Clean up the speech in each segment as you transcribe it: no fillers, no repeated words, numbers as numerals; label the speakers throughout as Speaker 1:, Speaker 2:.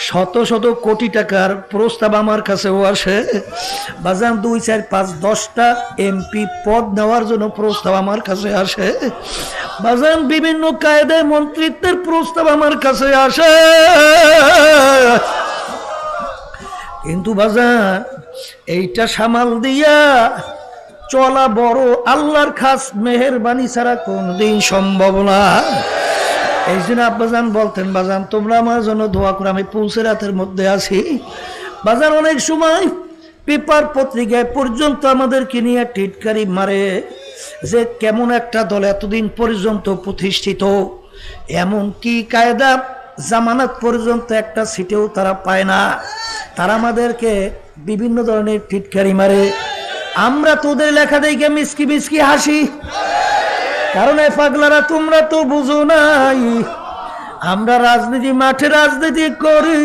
Speaker 1: শত শত কোটি টাকার প্রস্তাব আমার কাছেও আসে বাজান। 2, 4, 5, 10টা এমপি পদ নেওয়ার জন্য প্রস্তাব আমার কাছে আসে বাজান। বিভিন্ন কায়দায় মন্ত্রিত্বের প্রস্তাব আমার কাছে আসে, কিন্তু বাজান এইটা সামাল দিয়া চলা বড় আল্লাহর খাস মেহেরবানি ছাড়া কোনদিন সম্ভব না। এই জন্য আব্বাজান বলতেন, বাজান তোমরা আমার জন্য দোয়া করো, আমি পৌঁছে রাতের মধ্যে আছি বাজান। অনেক সময় পেপার পত্রিকায় পর্যন্ত আমাদেরকে নিয়ে টিটকারি মারে যে কেমন একটা দল এতদিন পর্যন্ত প্রতিষ্ঠিত, এমন কি কায়দা জামানত পর্যন্ত একটা সিটেও তারা পায় না। তারা আমাদেরকে বিভিন্ন ধরনের টিটকারি মারে। আমরা তোদের লেখা দেখে মিসকি মিসকি হাসি, কারণ এ পাগলারা তোমরা তো বুঝো নাই, আমরা রাজনীতি মাঠে রাজনীতি করি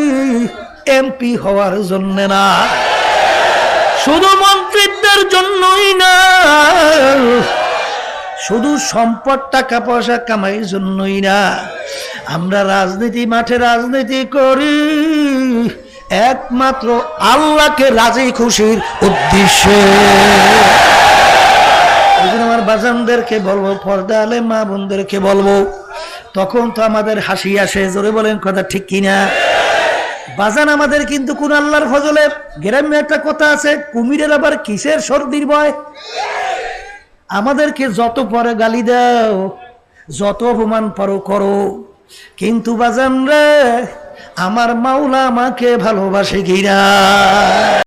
Speaker 1: এমপি হওয়ার জন্য না, শুধু মন্ত্রিত্বের জন্যই না, শুধু সম্পদ টাকা পয়সা কামাইয়ের জন্যই না। আমরা রাজনীতি মাঠে রাজনীতি করি একমাত্র আল্লাহকে রাজি খুশির উদ্দেশ্যে। আমার বাজানদেরকে বলবো, পর্দা আলে মা বোনদেরকে বলবো, তখন তো আমাদের হাসি আসে, জোরে বলেন কথা ঠিক কিনা বাজান। আমাদের কিন্তু কোন আল্লাহর ফজলে গ্রামে একটা কথা আছে, কুমিরের আবার কিসের সর্দির ভয়। আমাদেরকে যত পরে গালি দাও, যত অপমান পারো করো, কিন্তু বাজান রে আমার মাওলা আমাকে ভালোবাসে কিনা।